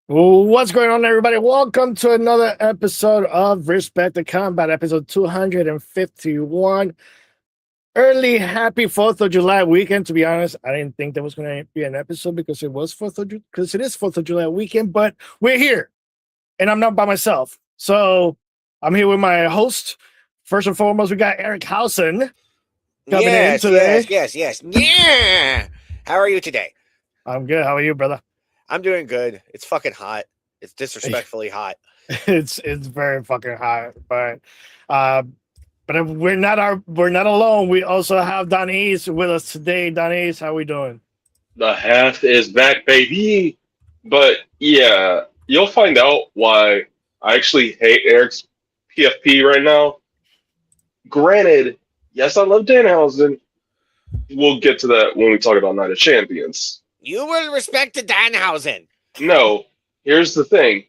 What's going on, everybody? Welcome to another episode of Respect the Combat, episode 251. Early happy 4th of July weekend. To be honest, I didn't think there was going to be an episode because it was 4th of because it is 4th of July weekend, but we're here and I'm not by myself. So I'm here with my host. First and foremost, we got Eric Hausen coming in Yes, yes, today. yes, yes. Yeah. How are you today? I'm good. How are you, brother? I'm doing good. It's fucking hot. It's disrespectfully hot. It's very fucking hot, uh, but we're not alone. We also have Donese with us today. Donese, how we doing? The half is back, baby. But yeah, you'll find out why I actually hate Eric's PFP right now. Granted, yes, I love Danhausen. We'll get to that when we talk about Night of Champions. You will respect the Danhausen. No, here's the thing.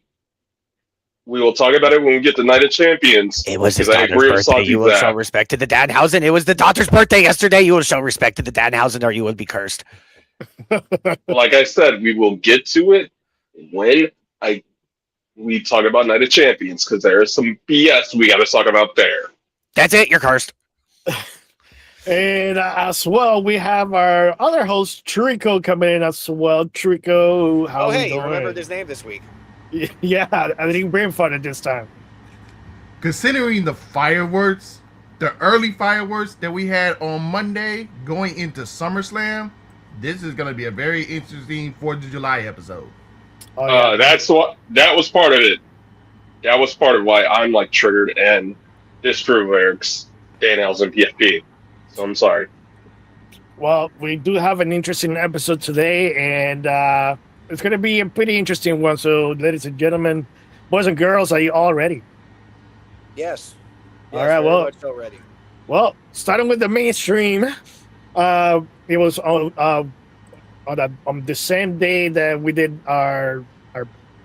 We will talk about it when we get to Night of Champions. It was his because I daughter's agree with birthday. Salty You will show Zach. respect to the Danhausen. It was the daughter's birthday yesterday. You will show respect to the Danhausen or you will be cursed. Like I said, we will get to it when we talk about Night of Champions because there is some BS we got to talk about there. That's it. You're cursed. And as well, we have our other host Trico coming in as well. Trico, how Oh, we hey, you doing? remembered his name this week. Yeah, I think brain farted this time. Considering the fireworks, the early fireworks that we had on Monday going into SummerSlam, this is going to be a very interesting 4th of July episode. Oh yeah, That was part of it. That was part of why I'm like triggered and disapprove of Eric's Danhausen PFP. So I'm sorry. well, we do have an interesting episode today, and it's going to be a pretty interesting one. So, ladies and gentlemen, boys and girls, are you all ready? Yes. All right, well- much so ready. Well, starting with the mainstream, it was on the same day that we did our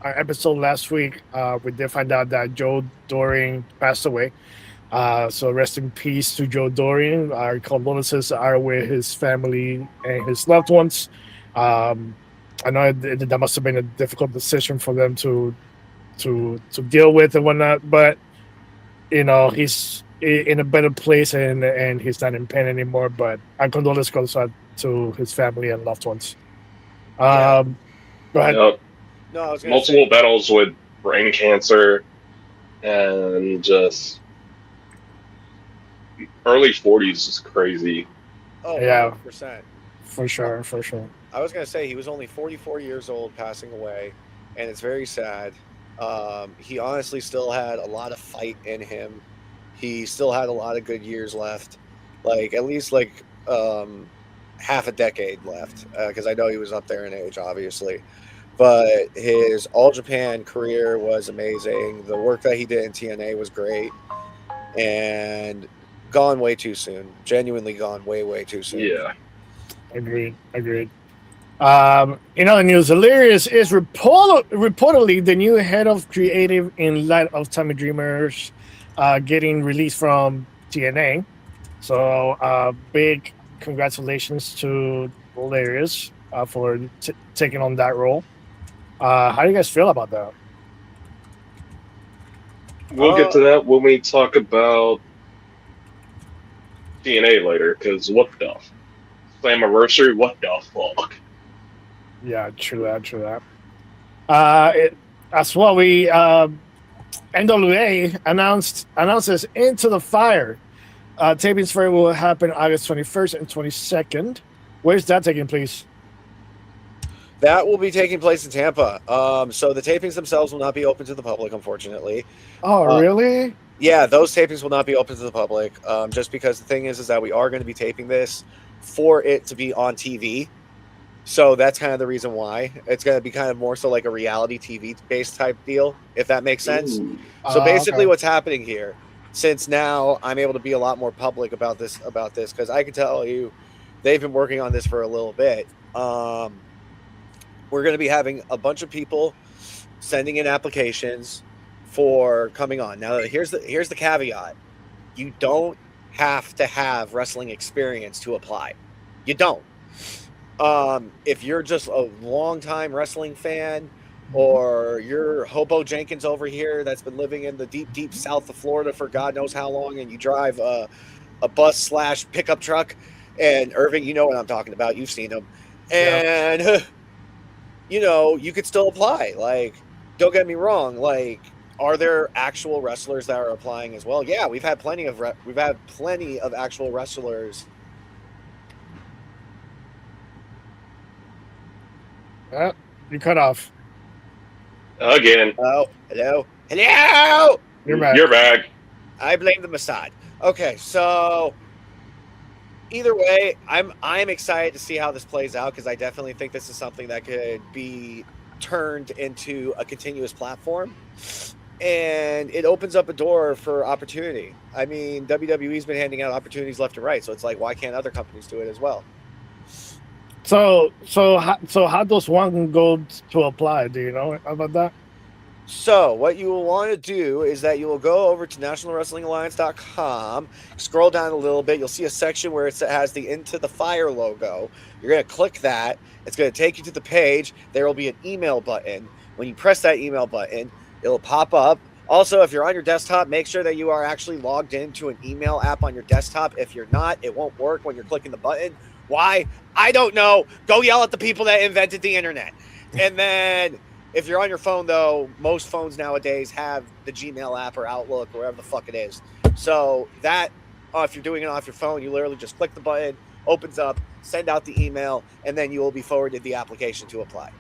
episode last week. We did find out that Joe Doring passed away. So rest in peace to Joe Doring. Our condolences are with his family and his loved ones. I know that must have been a difficult decision for them to deal with and whatnot, but he's in a better place and he's not in pain anymore. But our condolences goes out to his family and loved ones. Yeah. Go ahead. Yep. No, I was going to Multiple battles with brain cancer and just early 40s is crazy. Oh, Yeah. 100%. For sure, for sure. I was going to say he was only 44 years old passing away, and it's very sad. He honestly still had a lot of fight in him. He still had a lot of good years left, like at least half a decade left, because I know he was up there in age, obviously. But his All Japan career was amazing. The work that he did in TNA was great, and gone way too soon. Genuinely gone way, way too soon. Yeah. Agreed. In other news, Hilarious is reportedly the new head of creative in light of Tommy Dreamer's getting released from TNA. So big congratulations to Hilarious for taking on that role. How do you guys feel about that? We'll get to that when we talk about TNA later, because what the Slammiversary, what the fuck? Yeah, true that. As well, we NWA announces Into the Fire. Tapings for it will happen August 21st and 22nd. Where's that taking place? That will be taking place in Tampa. So the tapings themselves will not be open to the public, unfortunately. Oh, really? Yeah, those tapings will not be open to the public. Just because the thing is that we are going to be taping this for it to be on TV. So that's kind of the reason why. It's going to be kind of more so like a reality TV based type deal, if that makes sense. Ooh. So basically, Okay. what's happening here, since now I'm able to be a lot more public about this, because I can tell you, they've been working on this for a little bit. We're going to be having a bunch of people sending in applications for coming on. Now, here's the caveat: you don't have to have wrestling experience to apply. You don't. If you're just a longtime wrestling fan, or you're Hobo Jenkins over here that's been living in the deep south of Florida for God knows how long, and you drive a bus / pickup truck. And Irving, you know what I'm talking about. You've seen them. And, you could still apply. Like, don't get me wrong. Like, are there actual wrestlers that are applying as well? Yeah, we've had plenty of actual wrestlers. You cut off. Again. Oh, hello. You're back. You're back. I blame the Mossad. Okay, so either way, I'm excited to see how this plays out, because I definitely think this is something that could be turned into a continuous platform, and it opens up a door for opportunity. I mean, WWE's been handing out opportunities left and right, so it's like, why can't other companies do it as well? So how does one go to apply? Do you know about that? So what you will want to do is that you will go over to nationalwrestlingalliance.com, scroll down a little bit. You'll see a section where it has the Into the Fire logo. You're going to click that. It's going to take you to the page. There will be an email button. When you press that email button, it'll pop up. Also, if you're on your desktop, make sure that you are actually logged into an email app on your desktop. If you're not, it won't work when you're clicking the button. Why? I don't know. Go yell at the people that invented the internet. And then if you're on your phone, though, most phones nowadays have the Gmail app or Outlook or whatever the fuck it is. So that, if you're doing it off your phone, you literally just click the button, opens up, send out the email, and then you will be forwarded the application to apply.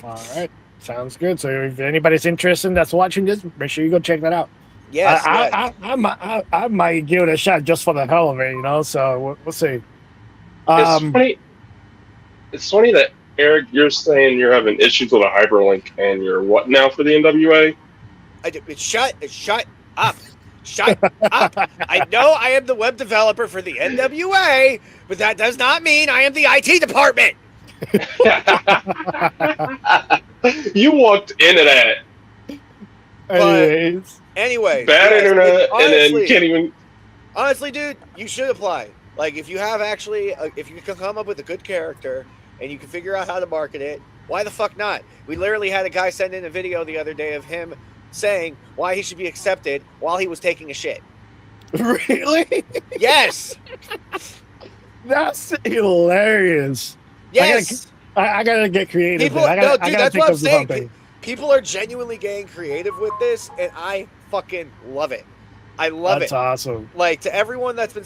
All right. Sounds good. So if anybody's interested that's watching this, make sure you go check that out. Yes. I might give it a shot just for the hell of it, so we'll see. It's funny that, Eric, you're saying you're having issues with a hyperlink, and you're what now for the NWA? Shut up. Shut up. I know I am the web developer for the NWA, but that does not mean I am the IT department. You walked into that. Anyways. Bad internet, honestly, and then you can't even. Honestly, dude, you should apply. Like, if you have if you can come up with a good character and you can figure out how to market it, why the fuck not? We literally had a guy send in a video the other day of him saying why he should be accepted while he was taking a shit. Really? Yes. That's hilarious. Yes. I gotta get creative. That's what I'm saying. People are genuinely getting creative with this, and I fucking love it. I love it. That's awesome. Like, to everyone that's been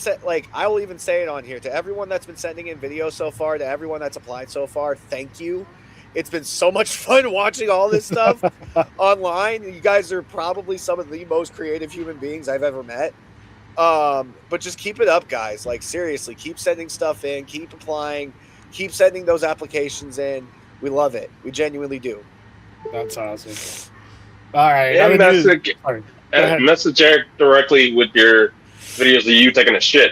I will even say it on here, to everyone that's been sending in videos so far, to everyone that's applied so far, thank you. It's been so much fun watching all this stuff online. You guys are probably some of the most creative human beings I've ever met. But just keep it up, guys. Like, seriously, keep sending stuff in, keep applying, keep sending those applications in. We love it. We genuinely do. That's awesome. All right. And message Eric directly with your videos of you taking a shit.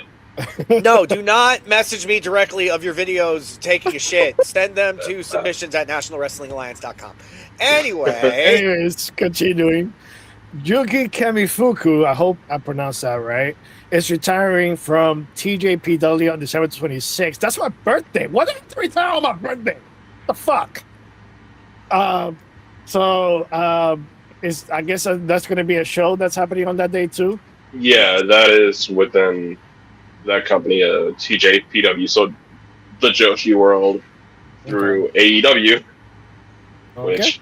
No, do not message me directly of your videos taking a shit. Send them to submissions@nationalwrestlingalliance.com. Anyways, continuing. Yuki Kamifuku, I hope I pronounced that right, is retiring from TJPW on December 26th. That's my birthday. Why did I have to retire on my birthday? The fuck? I guess that's going to be a show that's happening on that day too. Yeah, that is within that company, TJPW. So the Joshi World through AEW. Okay.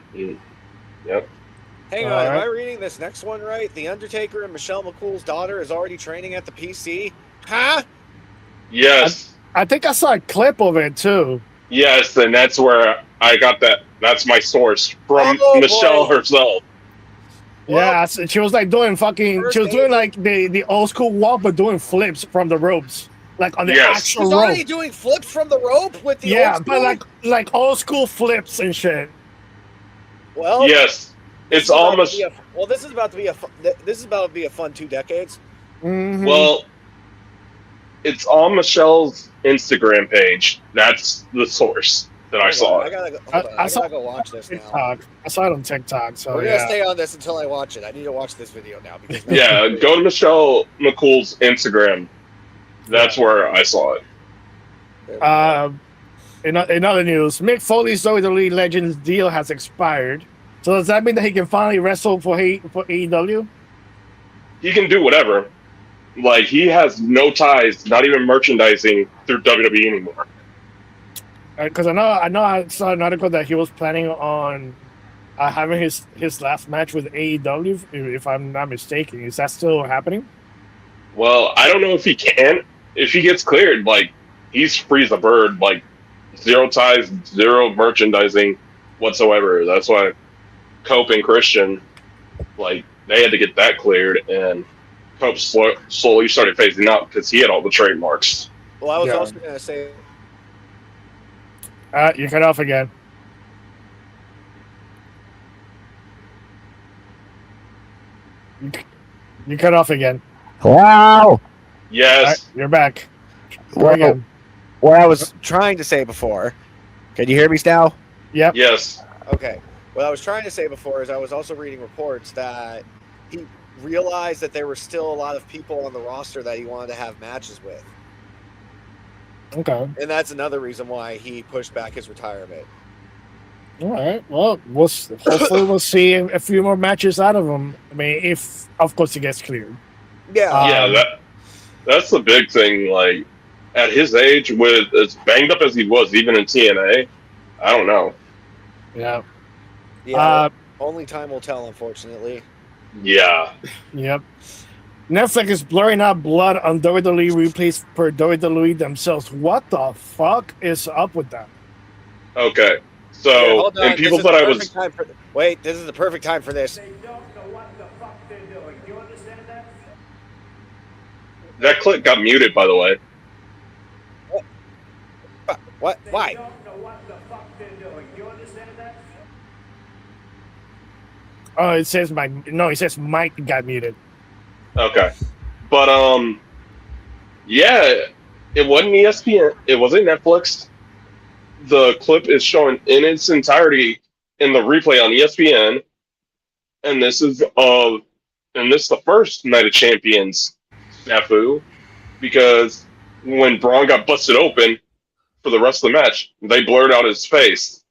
Yep. Hang on, am I reading this next one right? The Undertaker and Michelle McCool's daughter is already training at the PC? Huh? Yes. I think I saw a clip of it too. Yes, and that's where I got that. That's my source from Michelle herself. Yeah, so she was like doing she was doing like the old school walk, but doing flips from the ropes, like on the actual rope. She's already doing flips from the rope with the old school? but like old school flips and shit. Well, yes, it's almost. This is about to be a fun 2 decades. Mm-hmm. Well, it's on Michelle's Instagram page. That's the source that I saw it. I gotta go watch this now. TikTok. I saw it on TikTok. So we're gonna stay on this until I watch it. I need to watch this video now because go to Michelle McCool's Instagram. That's where I saw it. In other news, Mick Foley's WWE Legends deal has expired. So does that mean that he can finally wrestle for AEW? He can do whatever. Like, he has no ties, not even merchandising through WWE anymore. Because I saw an article that he was planning on having his last match with AEW, if I'm not mistaken. Is that still happening? Well, I don't know if he can. If he gets cleared, like, he's free as a bird. Like, zero ties, zero merchandising whatsoever. That's why Cope and Christian, like, they had to get that cleared, and Cope slowly started phasing out because he had all the trademarks. Well, I was Yeah. also going to say, You cut off again. You cut off again. Wow. All right, Yes. you're back. Go Well, again. what I was trying to say before. Can you hear me now? Yep. Yes. Okay. What I was trying to say before is I was also reading reports that he realized that there were still a lot of people on the roster that he wanted to have matches with. Okay. And that's another reason why he pushed back his retirement. All right. Well, hopefully we'll see a few more matches out of him. I mean, if of course he gets cleared. Yeah. Yeah, that's the big thing. Like, at his age, with as banged up as he was, even in TNA, I don't know. Yeah. Yeah. Only time will tell, unfortunately. Yeah. Yep. Netflix is blurring out blood on WWE replays per WWE themselves. What the fuck is up with that? Okay. Here, So, hold on. and people This is thought the I perfect was. time for- Wait, this is the perfect time for this. They don't know what the fuck they're doing. Do you understand that? That clip got muted, by the way. What? They Why? don't know what the fuck they're doing. Do you understand that? Oh, it says it says Mike got muted. Okay. But, yeah, it wasn't ESPN. It wasn't Netflix. The clip is shown in its entirety in the replay on ESPN. And this is the first Night of Champions snafu, because when Braun got busted open for the rest of the match, they blurred out his face.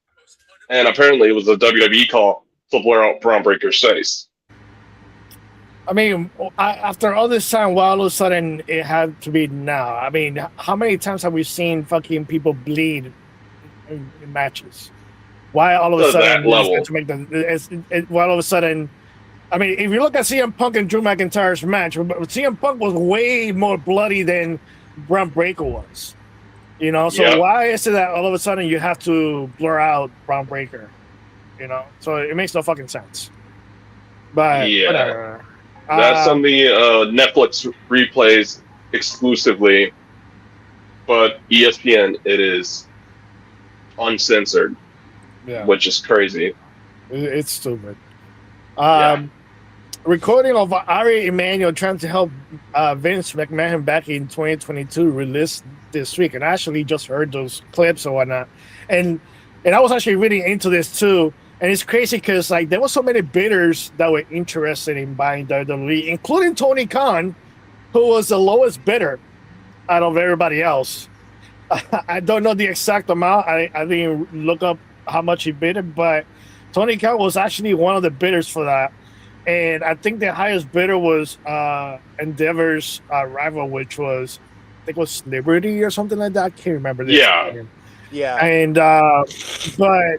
And apparently it was a WWE call to blur out Braun Breaker's face. I mean, after all this time, why all of a sudden it had to be now? I mean, how many times have we seen fucking people bleed in matches? Why all of a To sudden that we just level. get to make why all of a sudden? I mean, if you look at CM Punk and Drew McIntyre's match, CM Punk was way more bloody than Braun Breaker was. You know, so Yep. why is it that all of a sudden you have to blur out Braun Breaker? You know, so it makes no fucking sense. But Yeah. whatever. That's on the Netflix replays exclusively, but ESPN, it is uncensored, Yeah, which is crazy. it's stupid. Yeah. Recording of Ari Emanuel trying to help Vince McMahon back in 2022 released this week, and I actually just heard those clips or whatnot, and I was actually reading into this too. And it's crazy because like there were so many bidders that were interested in buying WWE, including Tony Khan, who was the lowest bidder out of everybody else. I don't know the exact amount. I didn't look up how much he bid, but Tony Khan was actually one of the bidders for that. And I think the highest bidder was Endeavor's rival, which was I think it was Liberty or something like that. I can't remember. Yeah. Yeah. And but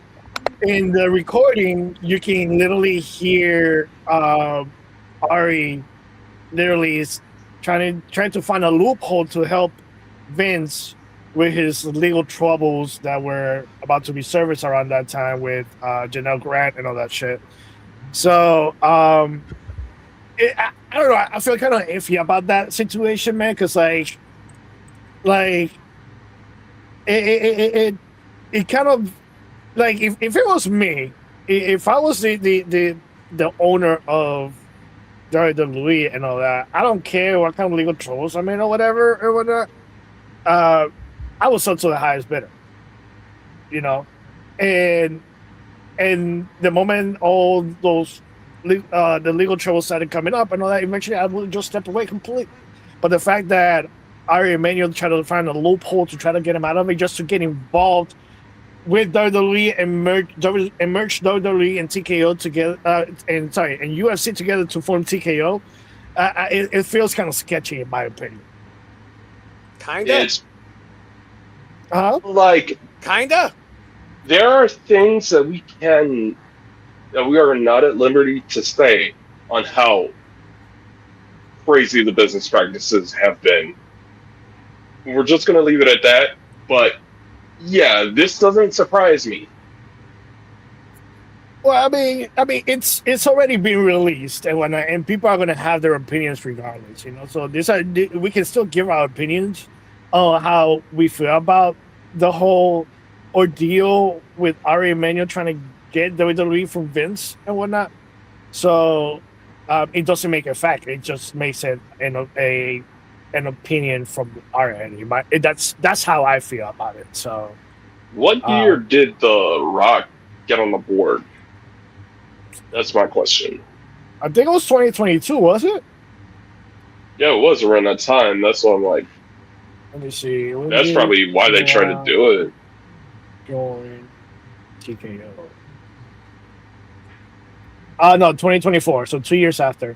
in the recording, you can literally hear Ari literally is trying to find a loophole to help Vince with his legal troubles that were about to be serviced around that time with Janelle Grant and all that shit. So I don't know. I feel kind of iffy about that situation, man, because like it kind of like if it was me, if I was the owner of WWE and all that, I don't care what kind of legal troubles I'm in or whatever or whatnot. I would sell to the highest bidder, you know, and the moment all those the legal troubles started coming up and all that, eventually I would just step away completely. But the fact that Ari Emanuel tried to find a loophole to try to get him out of it, just to get involved with WWE and merge WWE and TKO together, and UFC together to form TKO, it feels kind of sketchy in my opinion. Kinda, It's Huh? like kinda. there are things that we are not at liberty to say on how crazy the business practices have been. We're just going to leave it at that. But yeah, this doesn't surprise me. Well, I mean, it's already been released and whatnot, and people are gonna have their opinions regardless, you know. So we can still give our opinions on how we feel about the whole ordeal with Ari Emanuel trying to get WWE from Vince and whatnot. So it doesn't make a fact; it just makes it an opinion from our end. That's how I feel about it. So What year did The Rock get on the board? That's my question. I think it was 2022, was it? Yeah, it was around that time. That's what I'm like. Let me see. That's probably why they tried to do it. Join TKO. No, 2024. So 2 years after.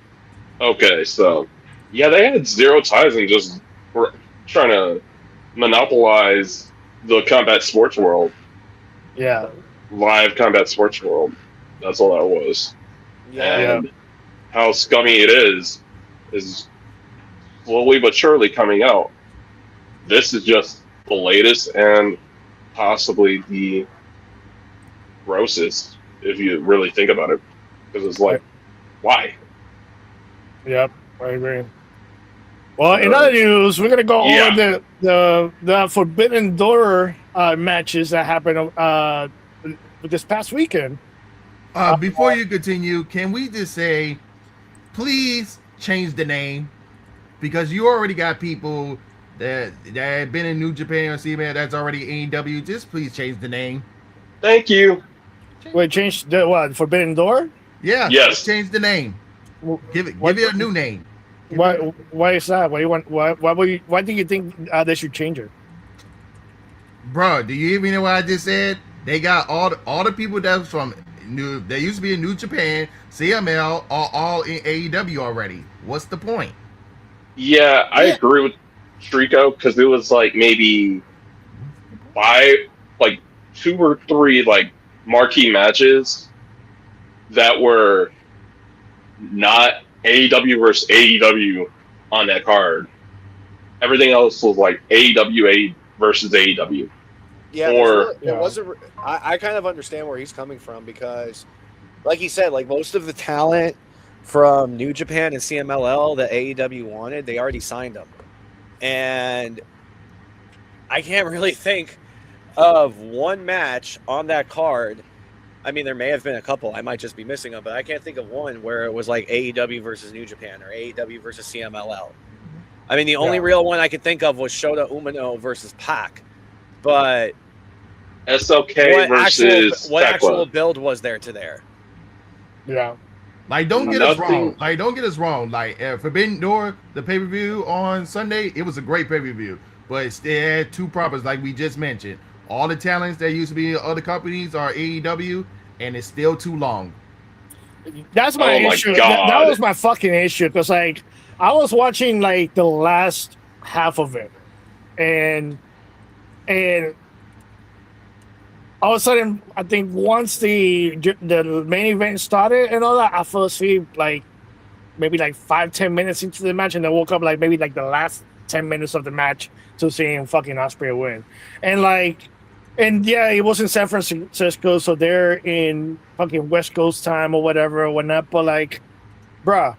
Okay, so yeah, they had zero ties and just were trying to monopolize the combat sports world, Yeah. live combat sports world. That's all that was. Yeah. And how scummy it is slowly but surely coming out. This is just the latest and possibly the grossest, if you really think about it. Because it's like, why? Yep. I agree. Well, in other news, we're gonna go over the Forbidden Door matches that happened this past weekend. Before you continue, can we just say, please change the name? Because you already got people that have been in New Japan or CMA that's already AEW. Just please change the name. Thank you. Wait, change the what? Forbidden Door? Yeah, Yes. just change the name. Give it a new name. Why is that? Why you want? Why do you think they should change it? Bro, do you even know what I just said? They got all the people that's from they used to be in New Japan, CML, are all in AEW already. What's the point? Yeah, I agree with Trico because it was like maybe 2 or 3 like marquee matches that were not AEW versus AEW on that card. Everything else was like AEW versus AEW. Yeah, Or- there was a. I kind of understand where he's coming from because, like he said, like most of the talent from New Japan and CMLL that AEW wanted, they already signed them, and I can't really think of one match on that card. I mean, there may have been a couple. I might just be missing them, but I can't think of one where it was like AEW versus New Japan or AEW versus CMLL. I mean, the only real one I could think of was Shota Umino versus Pac, but SLK versus what Tekla. actual build was there to there? Yeah. Like, don't get us Nothing- wrong. Like, don't get us wrong. Like, Forbidden Door, the pay-per-view on Sunday, it was a great pay-per-view. But it still had 2 problems, like we just mentioned. All the talents that used to be in other companies are AEW, and it's still too long. That's my Oh my issue. God. That was my fucking issue because like I was watching like the last half of it, and all of a sudden I think once the main event started and all that, I fell asleep like maybe like 5-10 minutes into the match, and I woke up like maybe like the last 10 minutes of the match to seeing fucking Ospreay win, and yeah, it was in San Francisco, so they're in fucking West Coast time or whatever or whatnot. But like, bruh,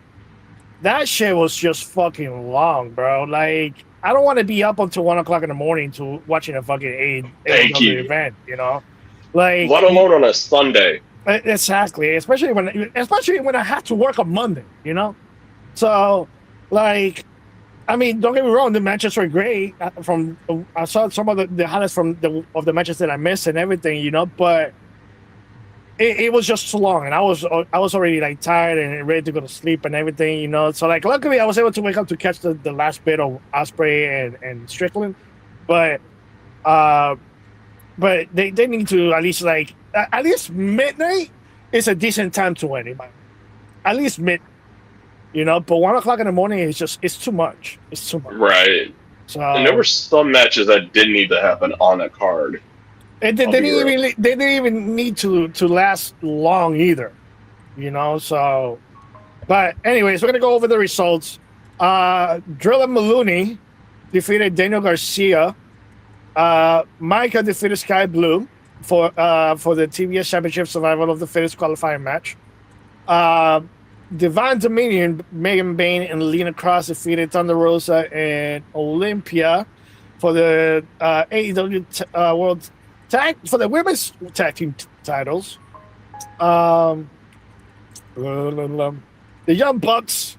that shit was just fucking long, bro. Like, I don't want to be up until 1 o'clock in the morning to watching a fucking Thank AEW you. event, you know? Like, Let alone on a Sunday. exactly, especially when I have to work on Monday, you know. So, like, I mean, don't get me wrong, the matches were great. I saw some of the highlights of the matches that I missed and everything, you know. But it was just too long, and I was already like tired and ready to go to sleep and everything, you know. So like, luckily, I was able to wake up to catch the last bit of Ospreay and Strickland, but but they need to at least at least midnight is a decent time to win. At least mid, but 1 o'clock in the morning is it's too much. It's too much. Right. So And there were some matches that didn't need to happen on a card. they didn't even need to last long either. So but anyways, we're gonna go over the results. Drilla Maloney defeated Daniel Garcia. Micah defeated Sky Blue for the TBS Championship Survival of the Fittest qualifying match. Divine Dominion, Megan Bain, and Lena Cross defeated Thunder Rosa and Olympia for the AEW World Tag for the women's tag team titles. The Young Bucks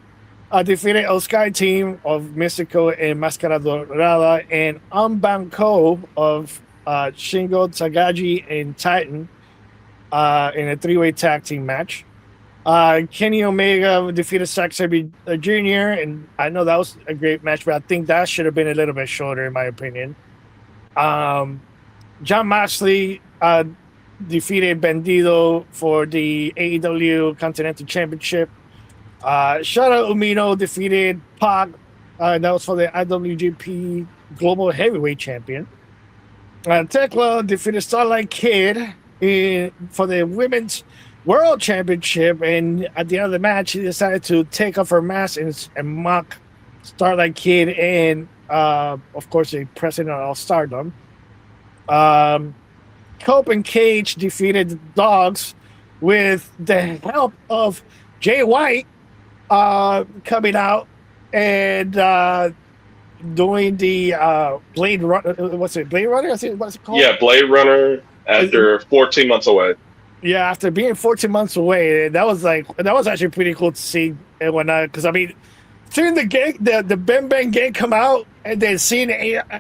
defeated El Sky team of Mystico and Mascara Dorada and Unbound Co of Shingo, Tagaji, and Titan in a three-way tag team match. Kenny Omega defeated Zack Sabre Jr., and I know that was a great match, but I think that should have been a little bit shorter, in my opinion. John Moxley defeated Bandido for the AEW Continental Championship. Shota Umino defeated Pac. That was for the IWGP Global Heavyweight Champion. Tekla defeated Starlight Kid for the Women's World Championship, and at the end of the match, she decided to take off her mask and mock Starlight Kid and, of course, the president of Stardom. Cope and Cage defeated the Dogs with the help of Jay White coming out and doing the Blade Runner. What's it? Blade Runner? What's it called? Yeah, Blade Runner after 14 months away. Yeah, after being 14 months away, that was actually pretty cool to see. And whatnot, because I mean, seeing the gang, the Bang Bang gang come out, and then seeing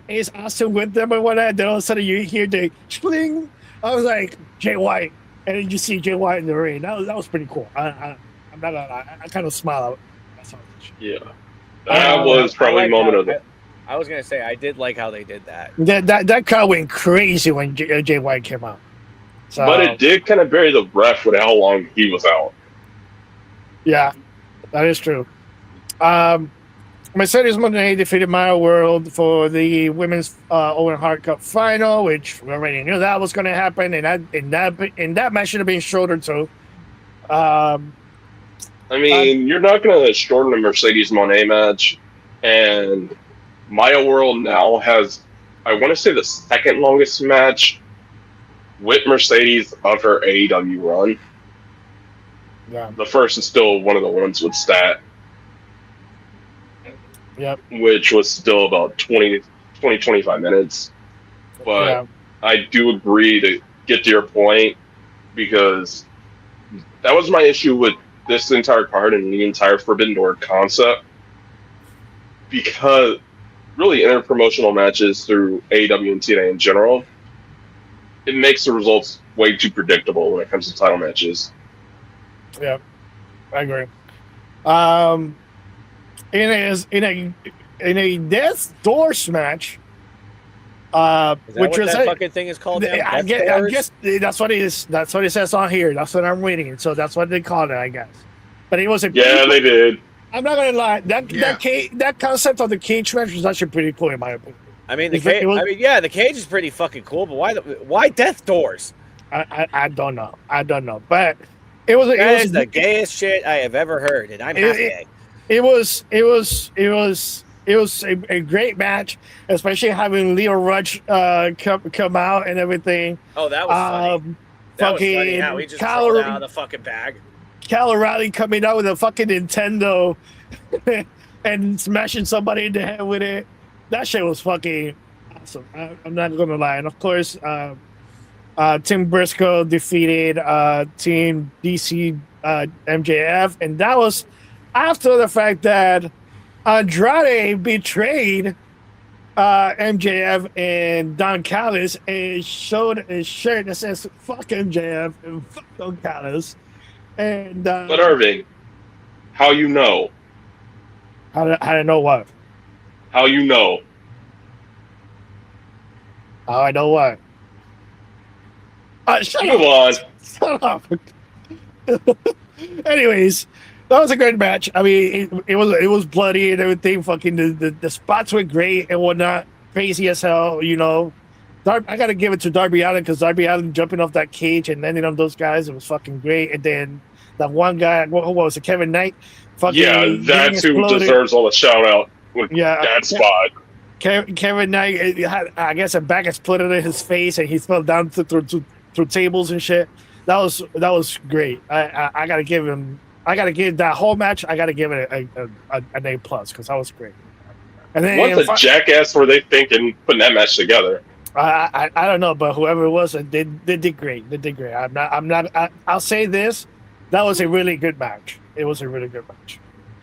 Ace Austin with them and whatnot, then all of a sudden you hear the schling. I was like, Jay White, and then you see Jay White in the ring. That was pretty cool. I'm not gonna lie, I kind of smile out. Yeah, that was probably a moment of the. I was gonna say I did like how they did that. That crowd went crazy when Jay White came out. So, But it did kind of bury the ref with how long he was out. Yeah, that is true. Mercedes Moné defeated Maya World for the women's Owen Hart Cup final, which we already knew that was going to happen, and that match should have been shorter too. I mean, you're not going to shorten a Mercedes Moné match, and Maya World now has, I want to say, the second longest match with Mercedes of her AEW run. Yeah. The first is still one of the ones with Stat. Yep. Which was still about 25 minutes. But Yeah. I do agree to get to your point, because that was my issue with this entire card and the entire Forbidden Door concept. Because really interpromotional matches through AEW and TNA in general, it makes the results way too predictable when it comes to title matches. Yeah, I agree. In a Death Doors match, Is that which what was that fucking thing is called? Now? I Death guess Doors? that's what it is. That's what it says on here. That's what I'm reading. So that's what they called it, I guess. But it was a Yeah, they did. I'm not gonna lie. Yeah. That concept of the cage match was actually pretty cool in my opinion. I mean, the It was- cage. I mean, yeah, the cage is pretty fucking cool. But why Death Doors? I don't know. But it was That is the gayest shit I have ever heard, and I'm half gay. It was a great match, especially having Leo Rush come out and everything. Oh, that was funny. That was funny how he just Kyle, crawled out of the fucking bag. Kyle O'Reilly coming out with a fucking Nintendo and smashing somebody in the head with it. That shit was fucking awesome. I'm not gonna lie. And of course, Tim Briscoe defeated Team DC MJF, and that was after the fact that Andrade betrayed MJF and Don Callis and showed a shirt that says "fuck MJF" and "fuck Don Callis." And But Irving, how you know? how to know what? How you know? How I know what? Shut Move up. on. Shut up. Anyways, that was a great match. I mean, it was bloody and everything. Fucking the spots were great and whatnot. Crazy as hell, you know. I gotta give it to Darby Allin because Darby Allin jumping off that cage and landing on those guys, it was fucking great. And then that one guy, what was it, Kevin Knight? Fucking Yeah, getting that too exploded. deserves all the shout out with Yeah, that spot. Kevin Knight had, I guess, a back exploded in his face and he fell down through tables and shit. That was great. I gotta give him. I gotta give that whole match. I gotta give it an A plus because that was great. And then What the jackass were they thinking putting that match together? I don't know, but whoever it was, they did great. They did great. I'll say this: that was a really good match. It was a really good match.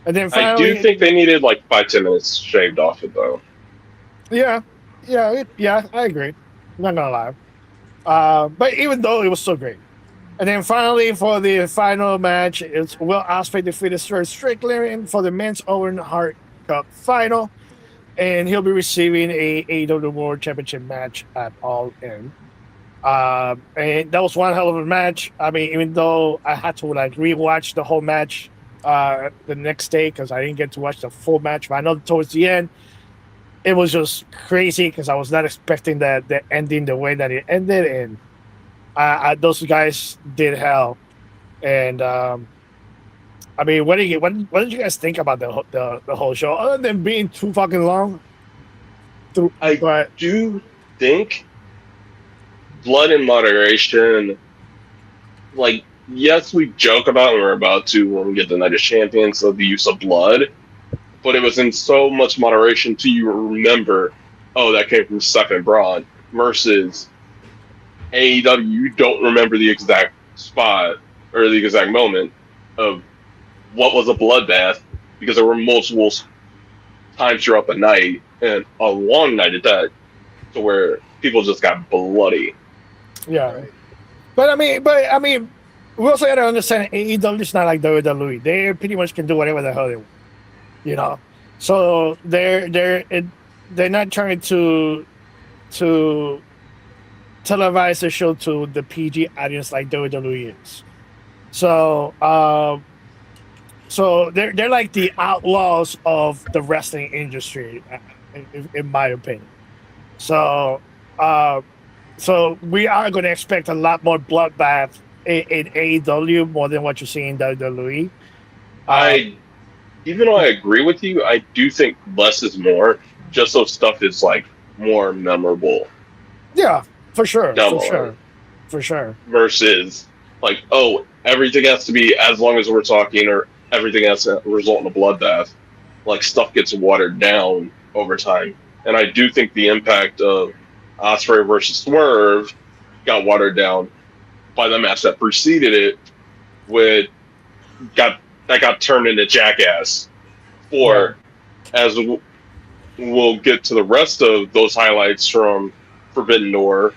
And then finally, I do think they needed like 5-10 minutes shaved off it though. yeah, I agree. I'm not gonna lie. But even though it was so great. And then finally, for the final match, it's Will Ospreay defeated Swerve Strickland for the Men's Owen Hart Cup final. And he'll be receiving a AEW World Championship match at All In. And that was one hell of a match. I mean, even though I had to like rewatch the whole match the next day because I didn't get to watch the full match, but I know towards the end it was just crazy because I was not expecting the ending the way that it ended, and those guys did hell. And I mean, what did you guys think about the whole show? Other than being too fucking long, I do think blood in moderation. Like, yes, we joke about and we're about to when we get the Night of Champions of the use of blood, but it was in so much moderation to you remember, oh, that came from Seth and Braun, versus AEW, you don't remember the exact spot or the exact moment of what was a bloodbath because there were multiple times throughout the night and a long night at that to where people just got bloody. Yeah, but I mean, we also gotta understand AEW is not like WWE. They pretty much can do whatever the hell they want, you know. So they're not trying to televise the show to the PG audience like WWE is. So so they're like the outlaws of the wrestling industry, in my opinion. So so we are going to expect a lot more bloodbath in AEW more than what you see in WWE. Even though I agree with you, I do think less is more, just so stuff is like more memorable. Yeah, for sure, Down for the sure, line. for sure. Versus like, oh, everything has to be as long as we're talking, or everything has to result in a bloodbath. Like, stuff gets watered down over time, and I do think the impact of Ospreay versus Swerve got watered down by the match that preceded it, with got turned into Jackass. Or as we'll get to the rest of those highlights from Forbidden Door,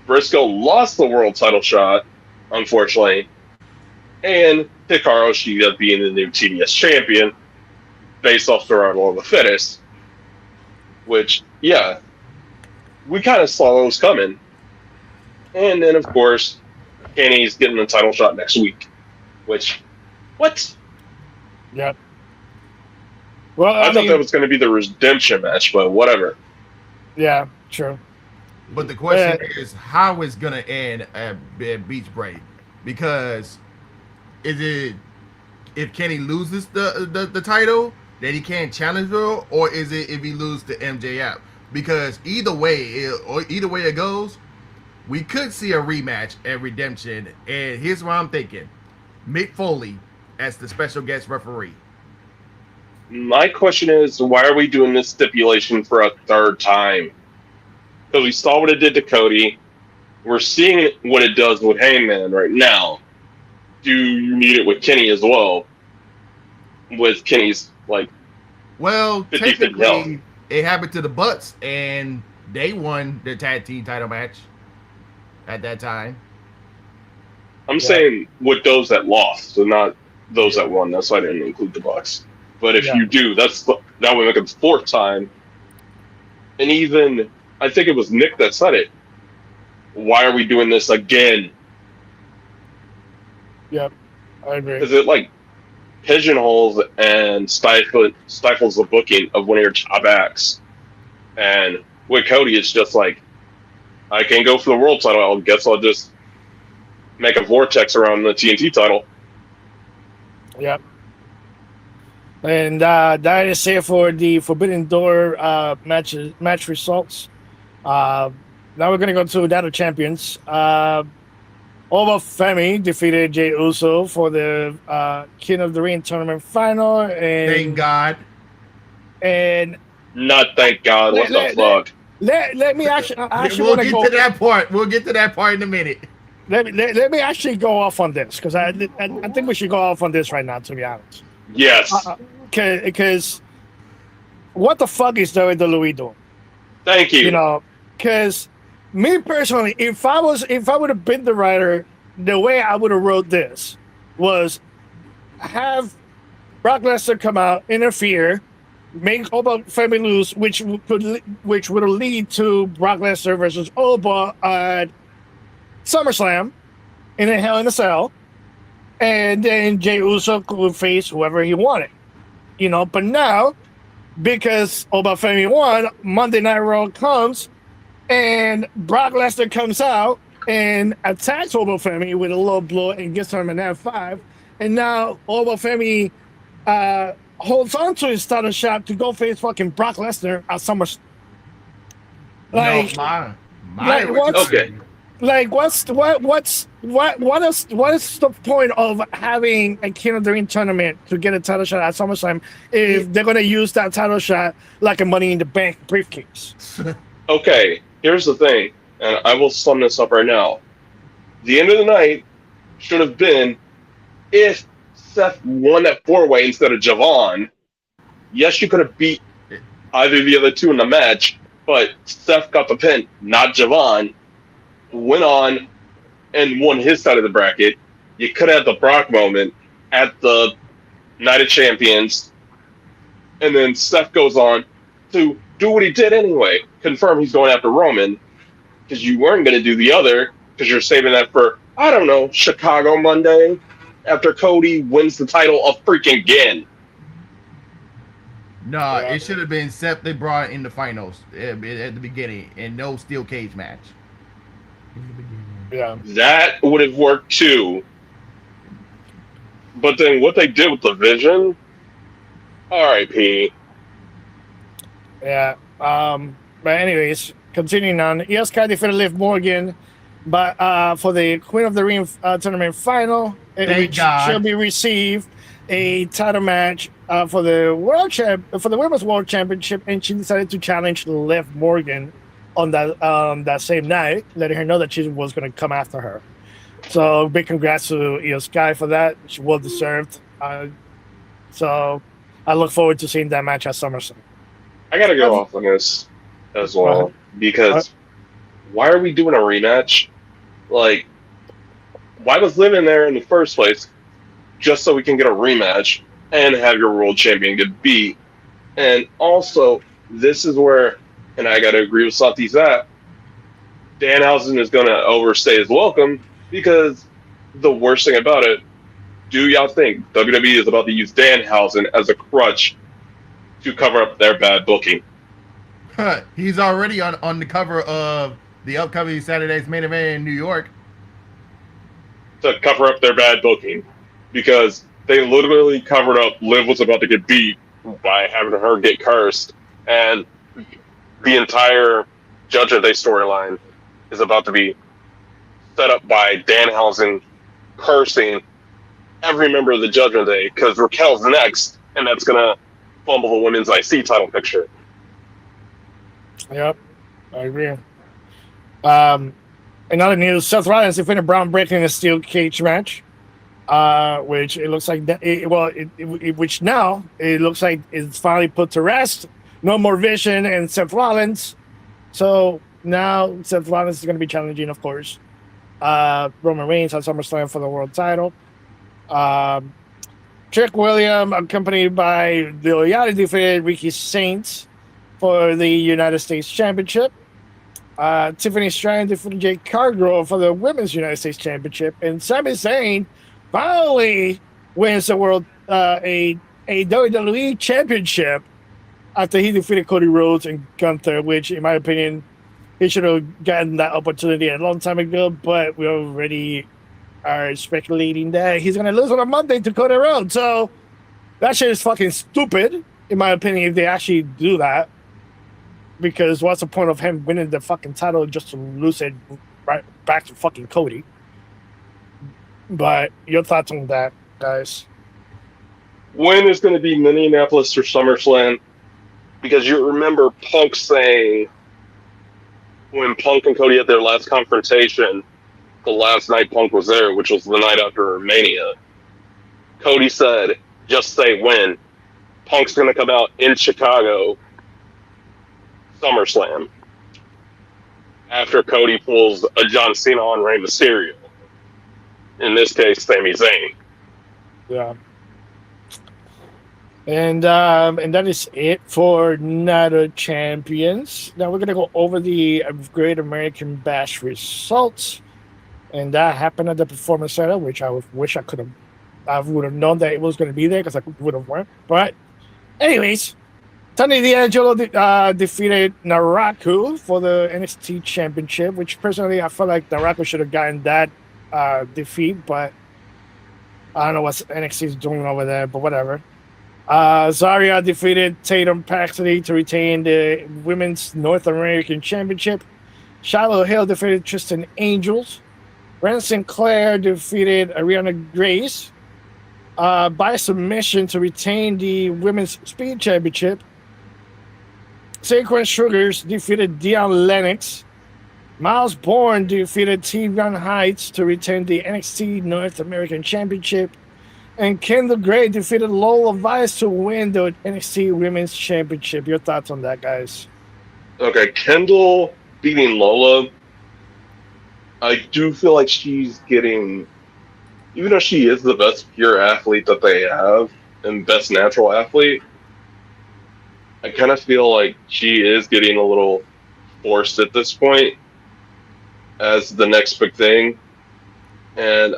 Briscoe lost the world title shot, unfortunately, and Hikaru Shida being the new TDS champion based off survival of the fittest, which, yeah, we kind of saw those coming. And then, of course, Kenny's getting the title shot next week, which, what? Yep. Well, I thought that was going to be the redemption match, but whatever. Yeah, true. But the question is how it's gonna end at Beach Break, because is it if Kenny loses the title that he can't challenge her, or is it if he loses to MJF? Because either way it goes, we could see a rematch at Redemption. And here's what I'm thinking: Mick Foley as the special guest referee. My question is, why are we doing this stipulation for a third time? Because we saw what it did to Cody. We're seeing what it does with Hangman right now. Do you need it with Kenny as well? With Kenny's, like, Well, 50-50 technically, it happened to the Butts, and they won the tag team title match at that time. I'm saying with those that lost, so not those that won. That's why I didn't include the Bucks. But if you do, that would make it the fourth time. And even, I think it was Nick that said it. why are we doing this again? Yep, I agree. Because it like pigeonholes and stifles the booking of one of your top acts. And with Cody, it's just like, I can go for the world title. I guess I'll just make a vortex around the TNT title. Yep. And that is it for the Forbidden Door match results. Now we're gonna go to Night of Champions. Ova Femi defeated Jey Uso for the King of the Ring tournament final. And Thank God. And Not thank God. What the fuck? let me actually. I actually We'll want to get go. to that part. We'll get to that part in a minute. Let me actually go off on this because I think we should go off on this right now. To be honest, Yes. because what the fuck is WWE doing? Thank you. You know, because me personally, if I would have been the writer, the way I would have wrote this was have Brock Lesnar come out, interfere, make Oba Femi lose, which would lead to Brock Lesnar versus Oba at SummerSlam in a Hell in a Cell, and then Jey Uso could face whoever he wanted, you know. But now, because Oba Femi won, Monday Night Raw comes, and Brock Lesnar comes out and attacks Oba Femi with a low blow and gets him an F5, and now Oba Femi holds on to his title shot to go face fucking Brock Lesnar at SummerSlam. Like, No, like, what's- Okay. like what is the point of having a King of the Ring tournament to get a title shot at SummerSlam if they're gonna use that title shot like a Money in the Bank briefcase? Okay, here's the thing, and I will sum this up right now. The end of the night should have been if Seth won that four-way instead of Javon. Yes, you could have beat either of the other two in the match, but Seth got the pin, not Javon. Went on and won his side of the bracket. You could have the Brock moment at the Night of Champions, and then Seth goes on to do what he did anyway. Confirm he's going after Roman, because you weren't going to do the other, because you're saving that for, I don't know, Chicago Monday, after Cody wins the title of freaking again. No, it should have been Seth they brought in the finals at the beginning and no steel cage match. Yeah, That would have worked too. But then what they did with the Vision, R.I.P. yeah. But anyways, continuing on, Io Sky defeated Liv Morgan, but for the Queen of the Ring tournament final, Thank God. she'll be received a title match for the Women's World Championship, and she decided to challenge Liv Morgan on that same night, letting her know that she was going to come after her. So big congrats to Io Sky for that. She well deserved. So I look forward to seeing that match at SummerSlam. I gotta go off on this as well, because why are we doing a rematch? Like, why was Liv in there in the first place? Just so we can get a rematch and have your world champion get beat. And also, this is where, and I gotta agree with Santi's that Danhausen is gonna overstay his welcome, because the worst thing about it, do y'all think WWE is about to use Danhausen as a crutch to cover up their bad booking? He's already on the cover of the upcoming Saturday's Main Event in New York. To cover up their bad booking, because they literally covered up Liv was about to get beat by having her get cursed, and the entire Judgment Day storyline is about to be set up by Danhausen cursing every member of the Judgment Day, because Raquel's next, and that's gonna fumble the women's IC title picture. Yep, I agree. In other news, Seth Rollins defeated Braun Breaker in a steel cage match, which it looks like which now it looks like it's finally put to rest. No more Vision and Seth Rollins, so now Seth Rollins is going to be challenging, of course, Roman Reigns at SummerSlam for the world title. Trick William, accompanied by Lil Yachty, defeated Ricky Saints for the United States Championship. Tiffany Stratton defeated Jade Cargill for the Women's United States Championship, and Sami Zayn finally wins the world a WWE Championship after he defeated Cody Rhodes and Gunther, which, in my opinion, he should have gotten that opportunity a long time ago. But we already are speculating that he's gonna lose on a Monday to Cody Rhodes, so that shit is fucking stupid, in my opinion, if they actually do that. Because what's the point of him winning the fucking title just to lose it right back to fucking Cody? But your thoughts on that, guys? When is going to be Minneapolis or SummerSlam? Because you remember Punk saying when Punk and Cody had their last confrontation, the last night Punk was there, which was the night after Mania, Cody said, just say when. Punk's going to come out in Chicago, SummerSlam, after Cody pulls a John Cena on Rey Mysterio. In this case, Sami Zayn. Yeah. And that is it for Night of Champions. Now we're gonna go over the Great American Bash results, and that happened at the Performance Center, which I wish I would have known that it was gonna be there because I would have went. But, anyways, Tony D'Angelo defeated Naraku for the NXT Championship, which personally I felt like Naraku should have gotten that defeat, but I don't know what NXT is doing over there, but whatever. Zarya defeated Tatum Paxley to retain the Women's North American Championship. Shiloh Hill defeated Tristan Angels. Brandon Sinclair defeated Ariana Grace by submission to retain the Women's Speed Championship. Sacred Sugars defeated Dion Lennox. Miles Bourne defeated T-Gun Heights to retain the NXT North American Championship. And Kendall Gray defeated Lola Vice to win the NXT Women's Championship. Your thoughts on that, guys? Okay, Kendall beating Lola. I do feel like she's getting, even though she is the best pure athlete that they have and best natural athlete, I kind of feel like she is getting a little forced at this point as the next big thing. And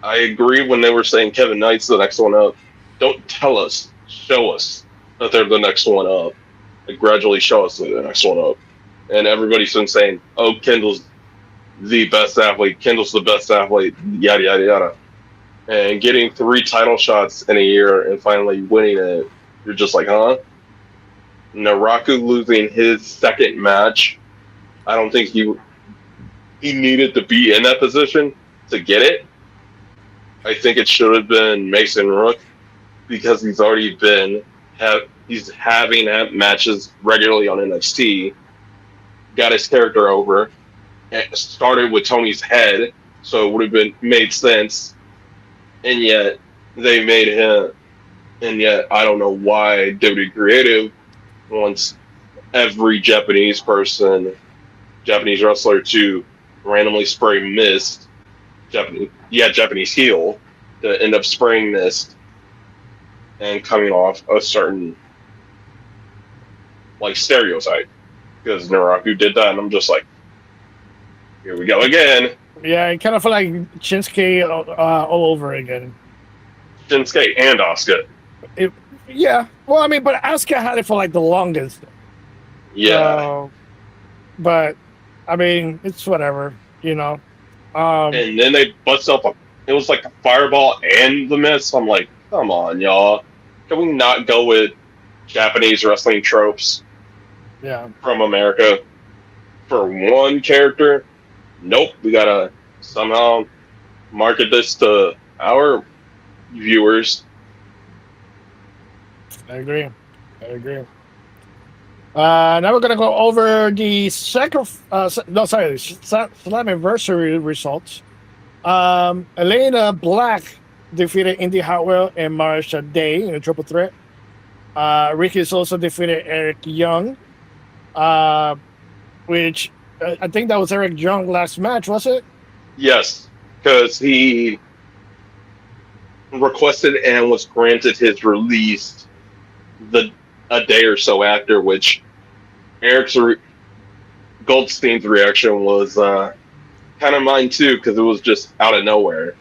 I agree when they were saying Kevin Knight's the next one up. Don't tell us, show us that they're the next one up. Like, gradually show us they're the next one up. And everybody's been saying, oh, Kendall's the best athlete, Kendall's the best athlete, yada, yada, yada. And getting 3 title shots in a year and finally winning it, you're just like, huh? Naraku losing his second match, I don't think he needed to be in that position to get it. I think it should have been Mason Rook because he's already he's having matches regularly on NXT, got his character over, started with Tony's head, so it would have made sense, and yet they made him, and yet I don't know why WWE Creative wants every Japanese wrestler to randomly spray mist, Japanese heel, to end up spraying mist and coming off a certain like stereotype. Because Naraku did that, and I'm just like, here we go again. Yeah, I kind of feel like Shinsuke all over again. Shinsuke and Asuka. Yeah, well, I mean, but Asuka had it for like the longest. Yeah. But I mean, it's whatever, you know. And then they bust up it was like a fireball and the mist. I'm like, come on, y'all. Can we not go with Japanese wrestling tropes from America for one character? Nope, we gotta somehow market this to our viewers. I agree. Now we're gonna go over the Slammiversary results. Elena Black defeated Indy Hartwell and Marsha Day in a triple threat. Ricky's also defeated Eric Young, which I think that was Eric Young last match, was it? Yes, because he requested and was granted his release a day or so after, which Eric's Goldstein's reaction was kind of mine too, because it was just out of nowhere.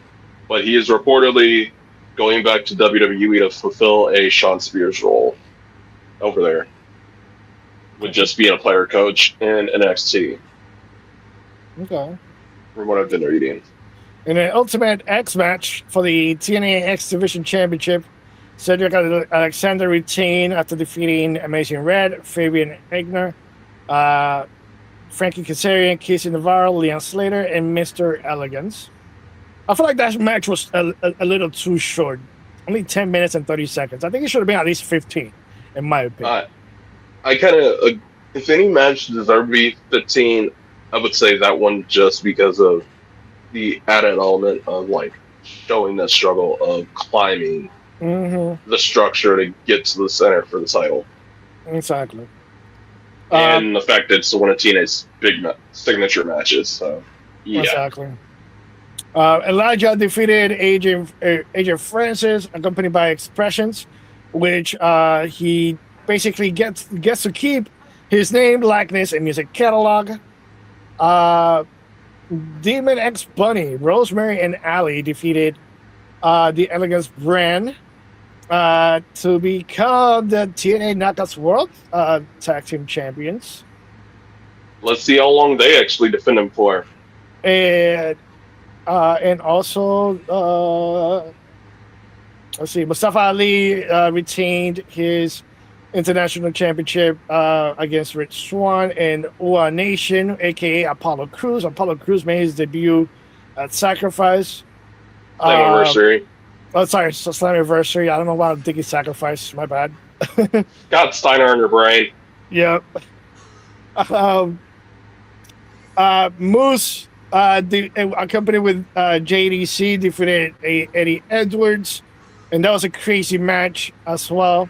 But he is reportedly going back to WWE to fulfill a Sean Spears role over there, with just being a player coach in NXT, Okay. from what I've been reading. In an Ultimate X match for the TNA X Division Championship, Cedric Alexander retained after defeating Amazing Red, Fabian Egner, Frankie Kazarian, Casey Navarro, Leon Slater, and Mr. Elegance. I feel like that match was a little too short. Only 10 minutes and 30 seconds. I think it should have been at least 15, in my opinion. I kind of, if any match deserved to be 15, I would say that one, just because of the added element of like showing the struggle of climbing the structure to get to the center for the title, Exactly. and the fact that it's one of TNA's big signature matches. So yeah, Exactly. Elijah defeated AJ Francis, accompanied by Expressions, which he basically gets to keep his name, likeness, and music catalog. Demon X Bunny, Rosemary, and Ali defeated the Elegance brand to become the TNA Knockouts World Tag Team Champions. let's see how long they actually defend him for. And also, let's see, Mustafa Ali retained his international championship against Rich Swann and Ua Nation, aka Apollo Crews. Apollo Crews made his debut at Sacrifice. Anniversary. Sorry, Slammiversary. I don't know why I'm thinking Sacrifice. My bad. Got Steiner on your brain. Yep. Moose, accompanied with JDC, defeated Eddie Edwards, and that was a crazy match as well.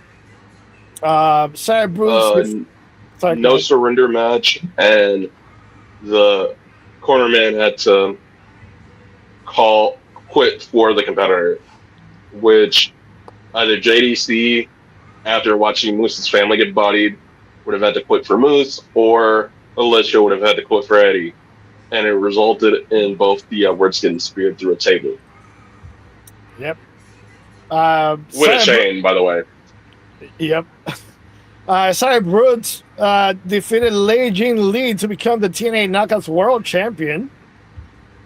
Sarah Bruce, No surrender match, and the cornerman had to quit for the competitor, which either JDC, after watching Moose's family get bodied, would have had to quit for Moose, or Alicia would have had to quit for Eddie, and it resulted in both the Edwards getting speared through a table. Yep. With a chain, by the way. Yep. Sarah Brooks defeated Lei Jean Lee to become the TNA Knockouts World Champion.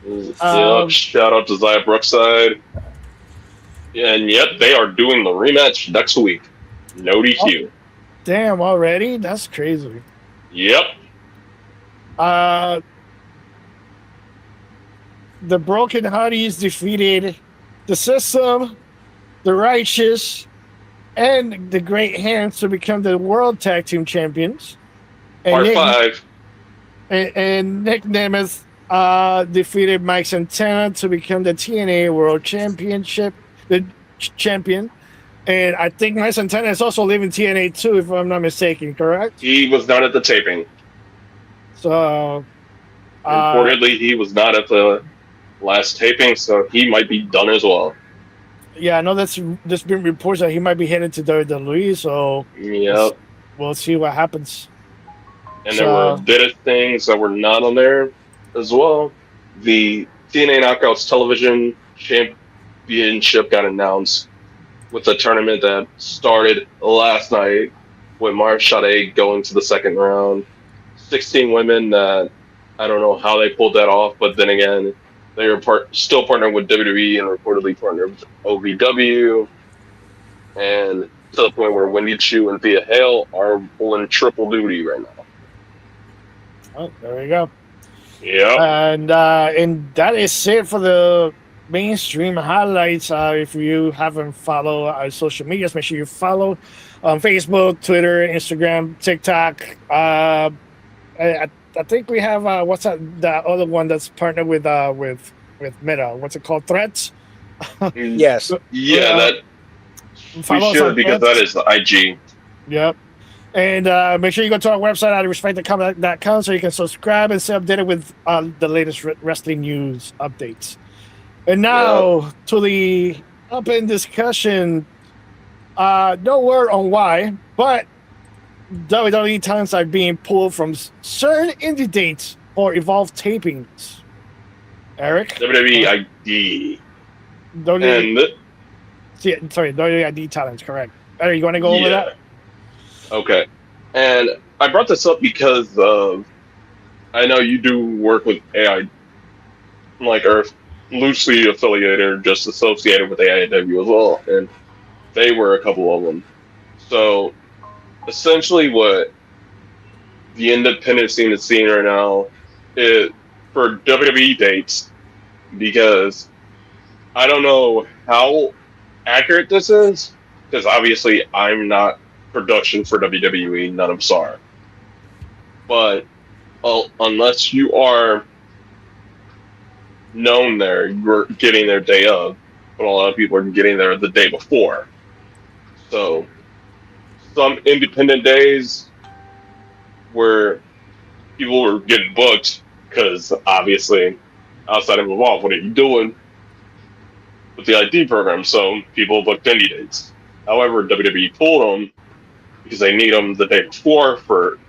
Yep, shout out to Zaya Brookside. And yet they are doing the rematch next week. No DQ. Damn, already? That's crazy. Yep. The Broken Hotties defeated the System, the Righteous, and the Great Hands to become the World Tag Team Champions. Part 5. And Nick Nemeth defeated Mike Santana to become the TNA World Championship, champion. And I think Mike Santana is also leaving TNA too, if I'm not mistaken, correct? He was not at the taping. So, Reportedly, he was not at the last taping, so he might be done as well. yeah, I know there's been reports that he might be headed to WWE, so Yep. we'll see what happens. And there were a bit of things that were not on there as well. The TNA Knockouts Television Championship got announced with a tournament that started last night with Marshade going to the second round. 16 women that I don't know how they pulled that off, but then again, they are still partnered with WWE and reportedly partnered with OVW. And to the point where Wendy Chu and Thea Hale are pulling triple duty right now. Oh, there we go. Yeah. And that is it for the mainstream highlights. If you haven't followed our social medias, make sure you follow on Facebook, Twitter, Instagram, TikTok. I think we have what's that? The other one that's partnered with Meta. What's it called? Threads. Yes. Yeah, that Follow we us should, on because Threads. that is the IG. Yep. And make sure you go to our website at respectthecom.com so you can subscribe and stay updated with the latest wrestling news updates. And now to the up in discussion. No word on why, but WWE talents are being pulled from certain indie dates for Evolve tapings. Eric? WWE ID. WWE, And WWE ID talents, correct. Eric, you want to go over that? Okay. And I brought this up because I know you do work with AI, like, or loosely affiliated or just associated with AIW as well, and they were a couple of them. So, essentially, what the independent scene is seeing right now is for WWE dates, because I don't know how accurate this is, because obviously I'm not production for WWE, none of us are. But unless you are known there, you're getting there day of, but a lot of people are getting there the day before. So some independent days where people were getting booked, because obviously outside of Evolve, what are you doing with the ID program? So people booked indie dates. However, WWE pulled them because they need them the day before for